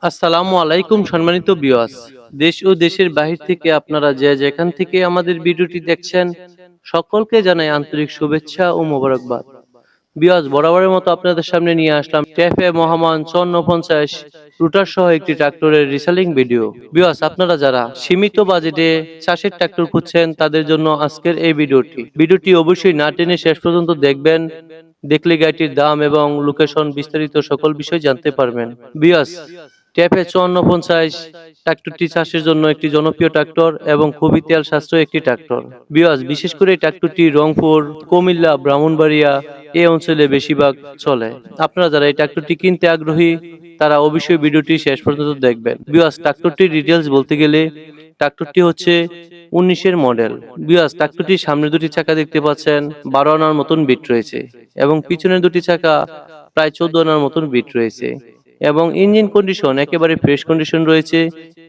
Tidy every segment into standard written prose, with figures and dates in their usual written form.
আসসালামু আলাইকুম সম্মানিত ভিউয়ার্স। দেশ ও দেশের বাহির থেকে আপনারা যে যেখান থেকে আমাদের ভিডিওটি দেখছেন সকলকে জানাই আন্তরিক শুভেচ্ছা ও মোবারকবাদ। ভিউয়ার্স, বরাবরের মতো আপনাদের সামনে নিয়ে আসলাম ট্যাফে মহামান 5450 রুটার সহ একটি ট্রাক্টরের রিসেলিং ভিডিও। ভিউয়ার্স, আপনারা যারা সীমিত বাজেটে চাষের ট্রাক্টর খুঁজছেন তাদের জন্য আজকের এই ভিডিওটি অবশ্যই না টেনে শেষ পর্যন্ত দেখবেন। দেখলে গাড়িটির দাম এবং লোকেশন বিস্তারিত সকল বিষয় জানতে পারবেন। ভিউয়ার্স, ট্যাপে 5450 ট্রাক্টরটি চাষের জন্য একটি জনপ্রিয় ট্রাক্টর এবং খুবই তেল সাশ্রয়ী একটি ট্রাক্টর। ভিউয়ার্স, বিশেষ করে এই ট্রাক্টরটি রংপুর, কুমিল্লা, ব্রাহ্মণবাড়িয়া এই অঞ্চলে বেশিরভাগ চলে। আপনারা যারা এই ট্রাক্টরটি কিনতে আগ্রহী তারা অবশ্যই ভিডিওটি শেষ পর্যন্ত দেখবেন। ভিউয়ার্স, ট্রাক্টরটির ডিটেইলস বলতে গেলে ট্রাক্টরটি হচ্ছে 19-এর মডেল। ভিউয়ার্স, ট্রাক্টরটির সামনের দুটি চাকা দেখতে পাচ্ছেন 12 আনার মতন বিট রয়েছে এবং পিছনের দুটি চাকা প্রায় 14 আনার মতন বিট রয়েছে এবং ইঞ্জিন কন্ডিশন একেবারে ফ্রেশ কন্ডিশন রয়েছে।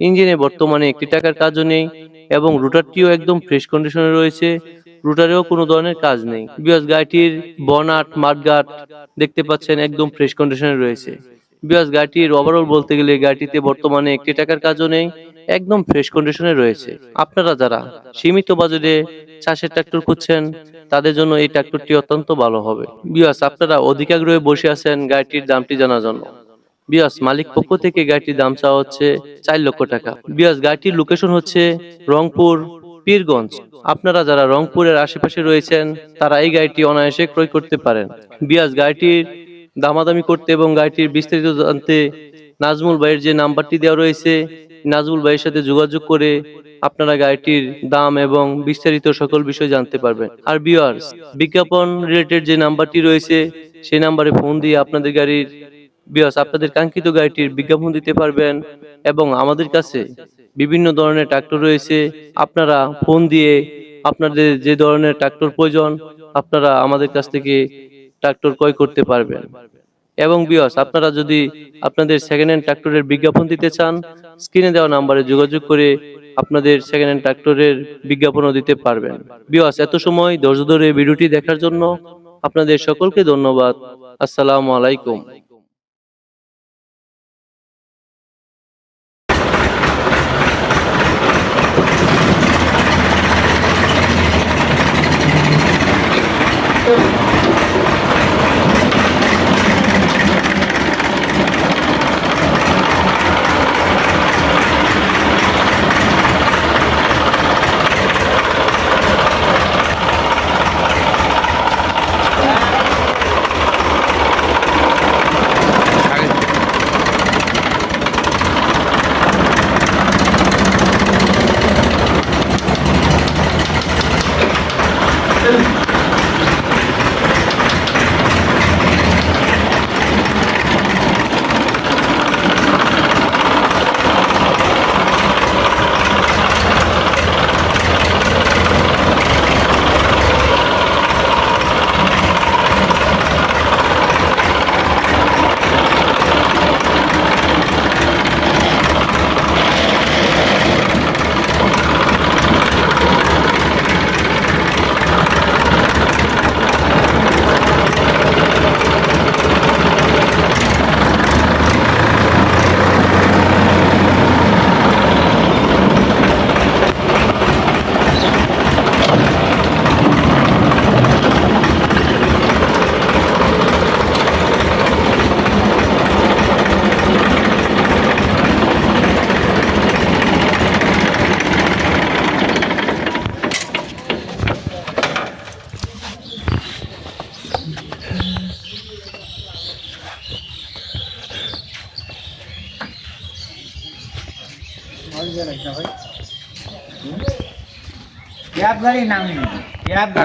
ইঞ্জিনে বর্তমানে একটি টাকার কাজও নেই এবং রুটারটিও একদম ফ্রেশ কন্ডিশনে রয়েছে। রুটারেও কোনো ধরনের কাজ নেই। বিকজ গাড়িটির বনাট মাঠগাট দেখতে পাচ্ছেন একদম ফ্রেশ কন্ডিশনে রয়েছে। বিকজ গাড়িটির ওভারঅল বলতে গেলে গাড়িটিতে বর্তমানে একটি টাকার কাজও নেই, একদম ফ্রেশ কন্ডিশনে রয়েছে। আপনারা যারা সীমিত বাজেটে চাষের ট্রাক্টর খুঁজছেন তাদের জন্য এই ট্রাক্টরটি অত্যন্ত ভালো হবে। বিকজ আপনারা অধিক আগ্রহে বসে আছেন গাড়িটির দামটি জানার জন্য। বিয়াস, মালিক পক্ষ থেকে গাড়িটির দাম চাওয়া হচ্ছে 4 লক্ষ টাকা। বিয়াস, গাড়িটির লোকেশন হচ্ছে রংপুর, পীরগঞ্জ। আপনারা যারা রংপুরের আশেপাশে রয়েছেন তারা এই গাড়িটি অনায়াসে ক্রয় করতে পারেন। বিয়াস, গাড়িটির দামাদামি করতে এবং গাড়িটির বিস্তারিত জানতে নাজমুল ভাইয়ের যে নাম্বারটি দেওয়া রয়েছে, নাজমুল ভাইয়ের সাথে যোগাযোগ করে আপনারা গাড়িটির দাম এবং বিস্তারিত সকল বিষয় জানতে পারবেন। আর বিয়ার্স, বিজ্ঞাপন রিলেটেড যে নাম্বারটি রয়েছে সেই নাম্বারে ফোন দিয়ে আপনাদের গাড়ির আপনাদের কাঙ্ক্ষিত গাড়িটির বিজ্ঞাপন দিতে পারবেন এবং আমাদের কাছে বিভিন্ন ধরনের ট্রাক্টর রয়েছে। আপনারা ফোন দিয়ে আপনাদের যে ধরনের ট্রাক্টর প্রয়োজন আপনারা আমাদের কাছ থেকে ট্রাক্টর ক্রয় করতে পারবেন। এবং বিয়স, আপনারা যদি আপনাদের সেকেন্ড হ্যান্ড ট্রাক্টরের বিজ্ঞাপন দিতে চান স্ক্রিনে দেওয়া নাম্বারে যোগাযোগ করে আপনাদের সেকেন্ড হ্যান্ড ট্রাক্টরের বিজ্ঞাপনও দিতে পারবেন। বিয়স, এত সময় ধৈর্য ধরে ভিডিওটি দেখার জন্য আপনাদের সকলকে ধন্যবাদ। আসসালামু আলাইকুম।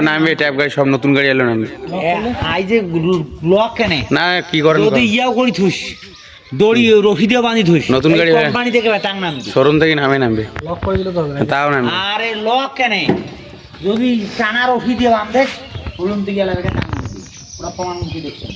নামবে ট্যাপ গাড়ি সব নতুন গাড়ি এলো নামবে আই যে ব্লক কেনে না কি করেন যদি ইয়াও করি থুস দড়ি রশি দিয়ে বাঁধি থুস নতুন গাড়ি কোম্পানি থেকে টাং নামবে শোরুম থেকে নামবে লক করে দিলে তো হবে তাও নামবে আরে লক কেনে যদি টানা রশি দিয়ে বাঁধে শোরুম থেকে এলাকা টাং নামবে পুরো প্রমাণ মুখে দেখছেন।